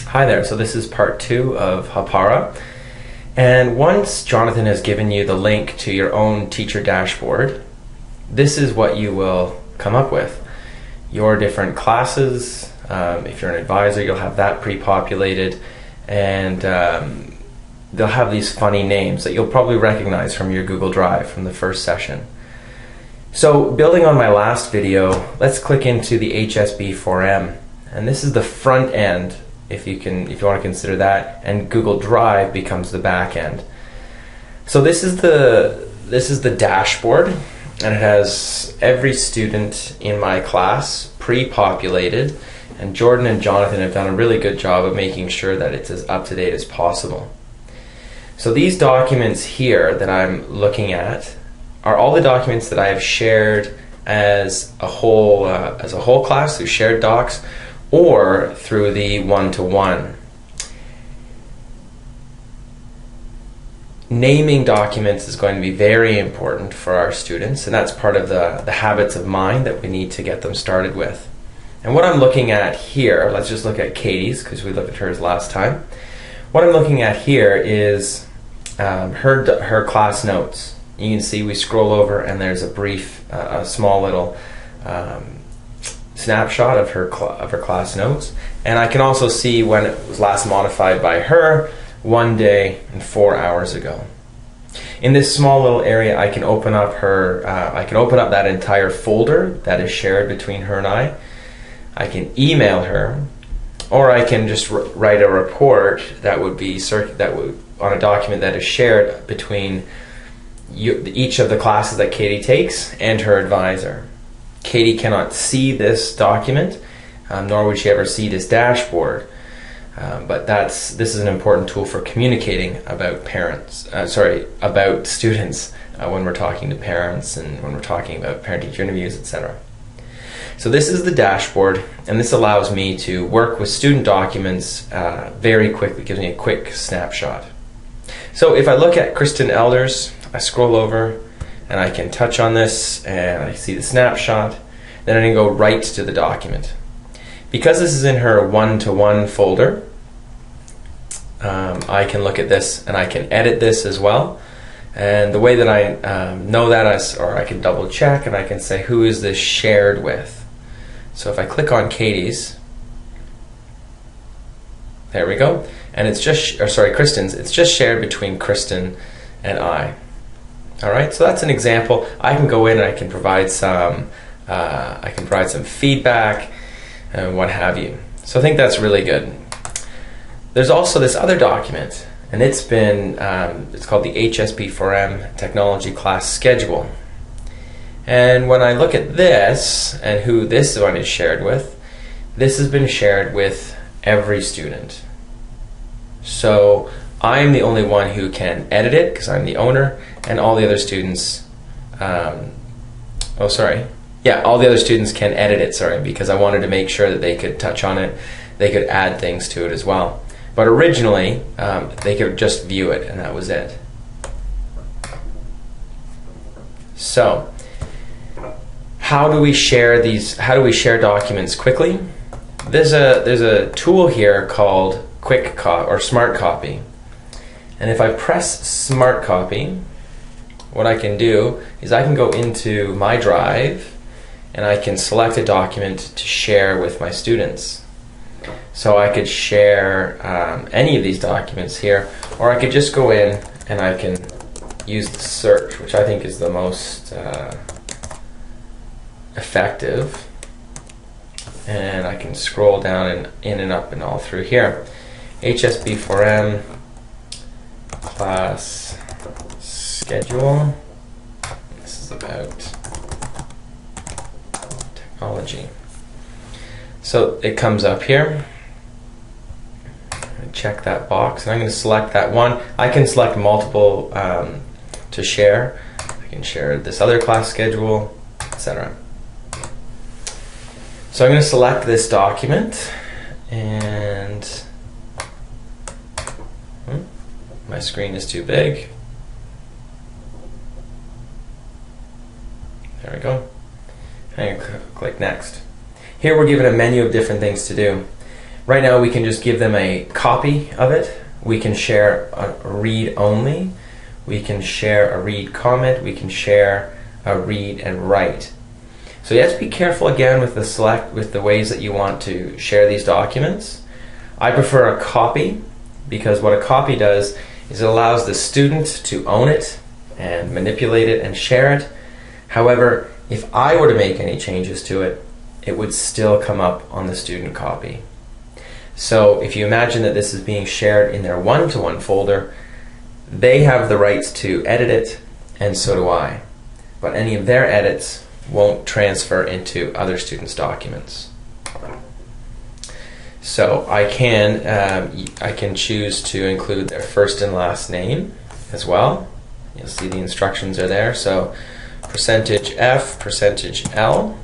Hi there, so this is part 2 of Hapara, and once Jonathan has given you the link to your own teacher dashboard, this is what you will come up with. Your different classes, if you're an advisor, you'll have that pre-populated, and they'll have these funny names that you'll probably recognize from your Google Drive from the first session. So building on my last video, let's click into the HSB4M, and this is the front end, if you want to consider that, and Google Drive becomes the back end. So this is the dashboard, and it has every student in my class pre-populated, and Jordan and Jonathan have done a really good job of making sure that it's as up to date as possible. So these documents here that I'm looking at are all the documents that I have shared as a whole class through shared docs or through the one-to-one. Naming documents is going to be very important for our students, and that's part of the habits of mind that we need to get them started with. And what I'm looking at here, let's just look at Katie's because we looked at hers last time. What I'm looking at here is her class notes. You can see we scroll over and there's a brief, a small little snapshot of her class notes, and I can also see when it was last modified by her 1 day and 4 hours ago. In this small little area, I can open up that entire folder that is shared between her and I. I can email her, or I can just write a report that would on a document that is shared between each of the classes that Katie takes and her advisor. Katie cannot see this document, nor would she ever see this dashboard. But this is an important tool for communicating about about students when we're talking to parents and when we're talking about parent-teacher interviews, etc. So this is the dashboard, and this allows me to work with student documents very quickly. It gives me a quick snapshot. So if I look at Kristen Elders, I scroll over and I can touch on this and I see the snapshot. Then I can go right to the document. Because this is in her one-to-one folder, I can look at this and I can edit this as well. And the way that I know that I can double check and I can say, who is this shared with? So if I click on Katie's, there we go. And it's Kristen's, it's just shared between Kristen and I. Alright, so that's an example. I can go in and I can provide some feedback and what have you. So I think that's really good. There's also this other document, and it's called the HSB4M Technology Class Schedule. And when I look at this and who this one is shared with, this has been shared with every student. So I'm the only one who can edit it because I'm the owner, and all the other students all the other students can edit it, because I wanted to make sure that they could touch on it, they could add things to it as well. But originally, they could just view it, and that was it. So, how do we share documents quickly? There's a tool here called Smart Copy. And if I press Smart Copy, what I can do is I can go into my Drive and I can select a document to share with my students. So I could share any of these documents here, or I could just go in and I can use the search, which I think is the most effective. And I can scroll down and in and up and all through here. HSB4M class schedule. This is about technology. So it comes up here. Check that box, and I'm going to select that one. I can select multiple to share. I can share this other class schedule, etc. So I'm going to select this document, and my screen is too big. There we go. And click next. Here we're given a menu of different things to do. Right now we can just give them a copy of it. We can share a read only. We can share a read comment. We can share a read and write. So you have to be careful again with the ways that you want to share these documents. I prefer a copy because what a copy does is it allows the student to own it and manipulate it and share it. However, if I were to make any changes to it, it would still come up on the student copy. So if you imagine that this is being shared in their one-to-one folder, they have the rights to edit it, and so do I. But any of their edits won't transfer into other students' documents. So I can choose to include their first and last name as well. You'll see the instructions are there. So %F, %L,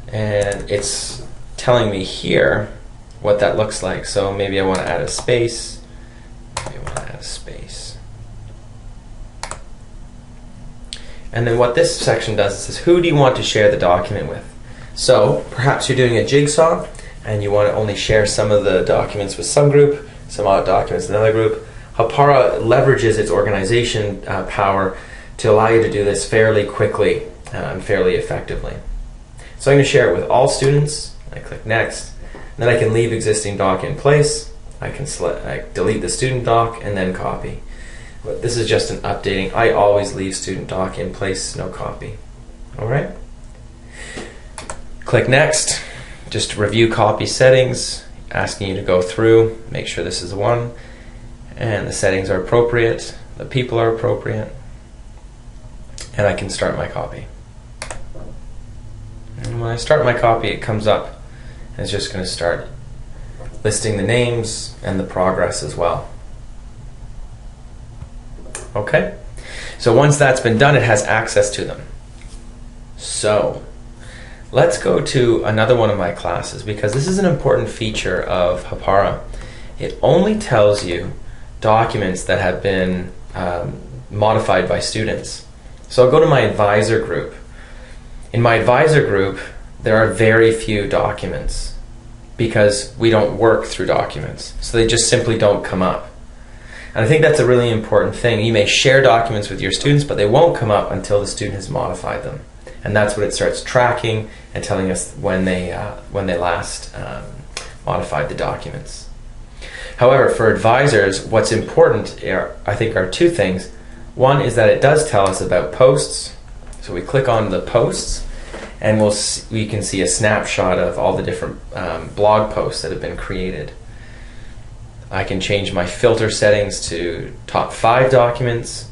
and it's telling me here what that looks like. So maybe I want to add a space. Maybe I want to add a space. And then what this section does is says, who do you want to share the document with? So perhaps you're doing a jigsaw and you want to only share some of the documents with some group, some other documents with another group. Hapara leverages its organization power to allow you to do this fairly quickly and fairly effectively. So I'm going to share it with all students. I click next. Then I can leave existing doc in place. I can delete the student doc and then copy. But this is just an updating. I always leave student doc in place, no copy. All right. Click next. Just review copy settings, asking you to go through, make sure this is the one, and the settings are appropriate, the people are appropriate, and I can start my copy. And when I start my copy, it comes up and it's just going to start listing the names and the progress as well. Okay, so once that's been done, it has access to them. So let's go to another one of my classes, because this is an important feature of Hapara. It only tells you documents that have been modified by students. So I'll go to my advisor group. In my advisor group, there are very few documents because we don't work through documents. So they just simply don't come up. And I think that's a really important thing. You may share documents with your students, but they won't come up until the student has modified them. And that's what it starts tracking and telling us when they last modified the documents. However, for advisors, what's important I think are two things. One is that it does tell us about posts. So we click on the posts, and we can see a snapshot of all the different blog posts that have been created. I can change my filter settings to top 5 documents,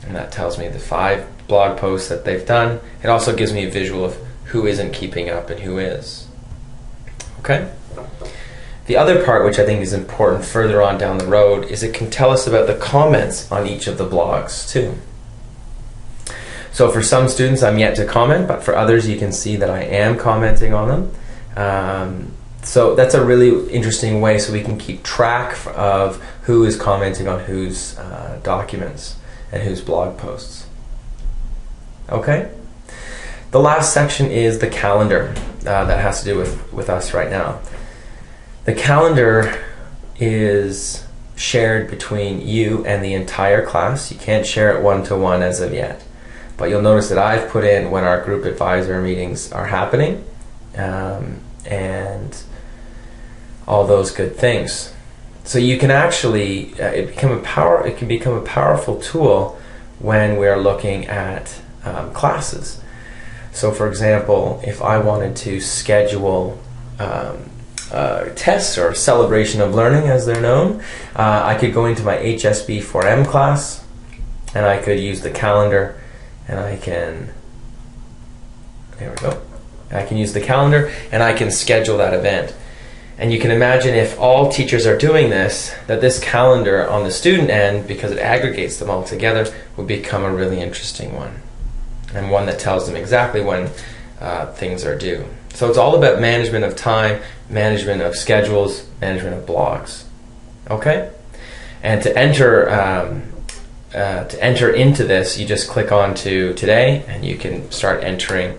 and that tells me the 5 blog posts that they've done. It also gives me a visual of who isn't keeping up and who is. Okay? The other part, which I think is important further on down the road, is it can tell us about the comments on each of the blogs too. So for some students, I'm yet to comment, but for others, you can see that I am commenting on them. So that's a really interesting way so we can keep track of who is commenting on whose documents and whose blog posts. Okay? The last section is the calendar that has to do with us right now. The calendar is shared between you and the entire class. You can't share it one-to-one as of yet. But you'll notice that I've put in when our group advisor meetings are happening and all those good things. So you can actually, it can become a powerful tool when we're looking at classes. So for example, if I wanted to schedule tests or celebration of learning as they're known, I could go into my HSB 4M class and I could use the calendar and I can, there we go, I can use the calendar and I can schedule that event. And you can imagine if all teachers are doing this, that this calendar on the student end, because it aggregates them all together, would become a really interesting one. And one that tells them exactly when things are due. So it's all about management of time, management of schedules, management of blogs. Okay? And to enter into this, you just click on to today, and you can start entering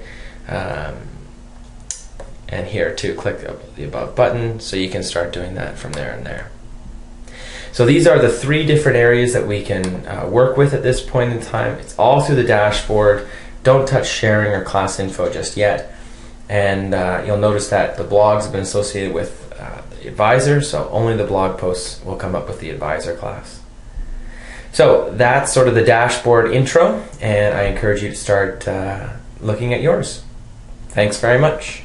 And here too, click the above button so you can start doing that from there and there. So these are the 3 different areas that we can work with at this point in time. It's all through the dashboard. Don't touch sharing or class info just yet. And you'll notice that the blogs have been associated with the advisor, so only the blog posts will come up with the advisor class. So that's sort of the dashboard intro, and I encourage you to start looking at yours. Thanks very much.